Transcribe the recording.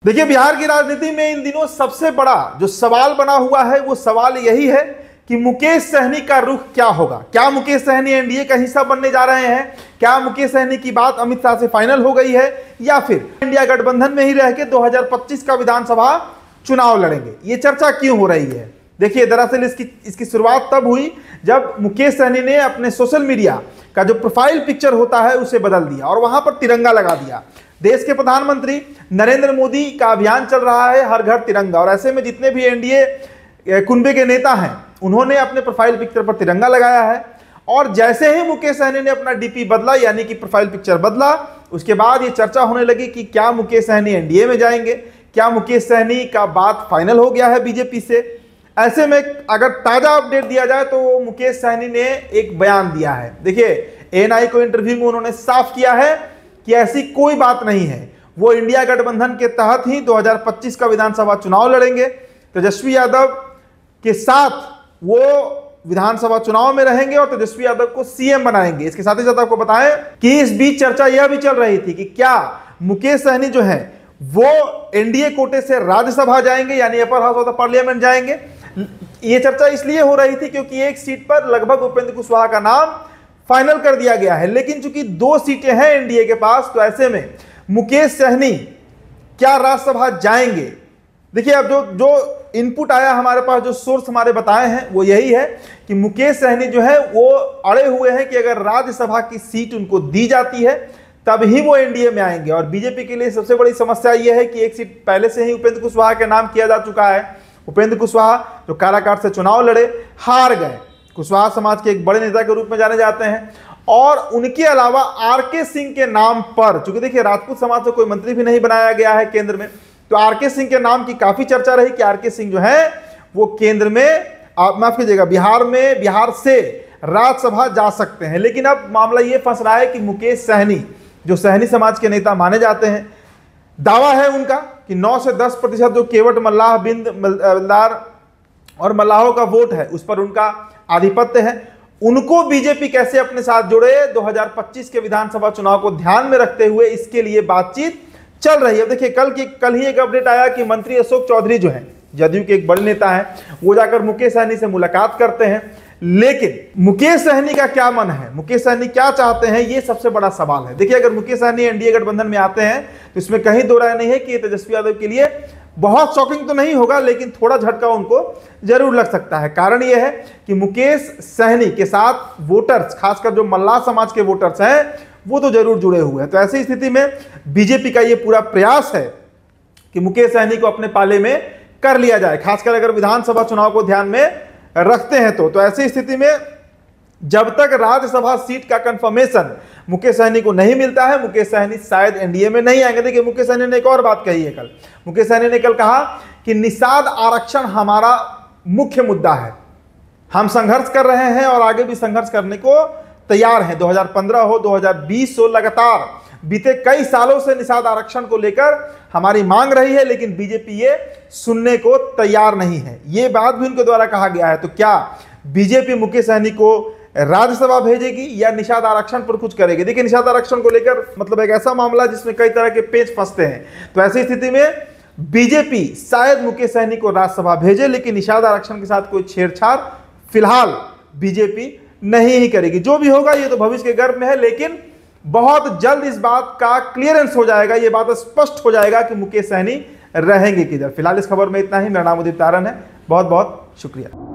देखिए, बिहार की राजनीति में इन दिनों सबसे बड़ा जो सवाल बना हुआ है वो सवाल यही है कि मुकेश सहनी का रुख क्या होगा। क्या मुकेश सहनी एनडीए का हिस्सा बनने जा रहे हैं? क्या मुकेश सहनी की बात अमित शाह से फाइनल हो गई है, या फिर इंडिया गठबंधन में ही रह के 2025 का विधानसभा चुनाव लड़ेंगे? ये चर्चा क्यों हो रही है? देखिए, दरअसल इसकी शुरुआत तब हुई जब मुकेश सहनी ने अपने सोशल मीडिया का जो प्रोफाइल पिक्चर होता है उसे बदल दिया और वहां पर तिरंगा लगा दिया। देश के प्रधानमंत्री नरेंद्र मोदी का अभियान चल रहा है हर घर तिरंगा, और ऐसे में जितने भी एनडीए कुनबे के नेता हैं उन्होंने अपने प्रोफाइल पिक्चर पर तिरंगा लगाया है। और जैसे ही मुकेश सहनी ने अपना डीपी बदला, यानी कि प्रोफाइल पिक्चर बदला, उसके बाद ये चर्चा होने लगी कि क्या मुकेश सहनी एनडीए में जाएंगे, क्या मुकेश सहनी का बात फाइनल हो गया है बीजेपी से। ऐसे में अगर ताजा अपडेट दिया जाए तो मुकेश सहनी ने एक बयान दिया है। देखिए, एएनआई को इंटरव्यू में उन्होंने साफ किया है कि ऐसी कोई बात नहीं है, वो इंडिया गठबंधन के तहत ही 2025 का विधानसभा चुनाव लड़ेंगे। तेजस्वी यादव के साथ वो विधानसभा चुनाव में रहेंगे और तेजस्वी यादव को सीएम बनाएंगे। इसके साथ ही साथ आपको बताएं कि इस बीच चर्चा यह भी चल रही थी कि क्या मुकेश सहनी जो है वो एनडीए कोटे से राज्यसभा जाएंगे, यानी upper house of the parliament जाएंगे। ये चर्चा इसलिए हो रही थी क्योंकि एक सीट पर लगभग उपेंद्र कुशवाहा का नाम फाइनल कर दिया गया है, लेकिन चूंकि 2 सीटें हैं एनडीए के पास, तो ऐसे में मुकेश सहनी क्या राज्यसभा जाएंगे? देखिए, अब जो इनपुट आया हमारे पास, जो सोर्स हमारे बताए हैं वो यही है कि मुकेश सहनी जो है वो अड़े हुए हैं कि अगर राज्यसभा की सीट उनको दी जाती है तब ही वो एनडीए में आएंगे। और बीजेपी के लिए सबसे बड़ी समस्या यह है कि एक सीट पहले से ही उपेंद्र कुशवाहा के नाम किया जा चुका है। उपेंद्र कुशवाहा जो काराकाट से चुनाव लड़े, हार गए, कुशवाहा समाज के एक बड़े नेता के रूप में जाने जाते हैं। और उनके अलावा आरके सिंह के नाम पर, चूंकि देखिए राजपूत समाज से कोई मंत्री भी नहीं बनाया गया है केंद्र में, तो आरके सिंह के नाम की काफी चर्चा रही कि आरके सिंह जो है वो केंद्र में, आप माफ कीजिएगा, बिहार से राज्यसभा जा सकते हैं। लेकिन अब मामला ये फंस रहा है कि मुकेश सहनी जो सहनी समाज के नेता माने जाते हैं, दावा है उनका कि 9 से 10% जो केवट मल्लाह बिंद मल्लार और मल्लाहों का वोट है उस पर उनका आधिपत्य है। उनको बीजेपी कैसे अपने साथ जोड़े, 2025 के विधानसभा चुनाव को ध्यान में रखते हुए इसके लिए बातचीत चल रही है। देखिए, कल ही एक अपडेट आया कि मंत्री अशोक चौधरी जो हैं, जदयू के एक बड़े नेता हैं, वो जाकर मुकेश सहनी से मुलाकात करते हैं। लेकिन मुकेश सहनी का क्या मन है, मुकेश सहनी क्या चाहते हैं, ये सबसे बड़ा सवाल है। देखिए, अगर मुकेश सहनी एनडीए गठबंधन में आते हैं तो इसमें कहीं दो राय नहीं है कि तेजस्वी यादव के लिए बहुत शॉकिंग तो नहीं होगा, लेकिन थोड़ा झटका उनको जरूर लग सकता है। कारण यह है कि मुकेश सहनी के साथ वोटर्स, खासकर जो मल्लाह समाज के वोटर्स हैं, वो तो जरूर जुड़े हुए हैं। तो ऐसी स्थिति में बीजेपी का यह पूरा प्रयास है कि मुकेश सहनी को अपने पाले में कर लिया जाए, खासकर अगर विधानसभा चुनाव को ध्यान में रखते हैं तो ऐसी स्थिति में जब तक राज्यसभा सीट का कंफर्मेशन मुकेश सहनी को नहीं मिलता है, मुकेश सहनी शायद एनडीए में नहीं आएंगे। देखिए, मुकेश सहनी ने एक और बात कही है कल। मुकेश सहनी ने कल कहा कि निषाद आरक्षण हमारा मुख्य मुद्दा है, हम संघर्ष कर रहे हैं और आगे भी संघर्ष करने को तैयार हैं। 2015 हो, 2020 हो, लगातार बीते कई सालों से निषाद आरक्षण को लेकर हमारी मांग रही है, लेकिन बीजेपी ये सुनने को तैयार नहीं है। ये बात भी उनके द्वारा कहा गया है। तो क्या बीजेपी मुकेश सहनी को राज्यसभा भेजेगी या निषाद आरक्षण पर कुछ करेगी? देखिए, निषाद आरक्षण को लेकर मतलब एक ऐसा मामला जिसमें कई तरह के पेच फंसते हैं। तो ऐसी स्थिति में बीजेपी शायद मुकेश सहनी को राज्यसभा भेजे, लेकिन निषाद आरक्षण के साथ कोई छेड़छाड़ फिलहाल बीजेपी नहीं ही करेगी। जो भी होगा ये तो भविष्य के गर्भ में है, लेकिन बहुत जल्द इस बात का क्लियरेंस हो जाएगा, ये बात स्पष्ट हो जाएगा कि मुकेश सहनी रहेंगे किधर। फिलहाल इस खबर में इतना ही। मेरा नाम उदित तारन है। बहुत बहुत शुक्रिया।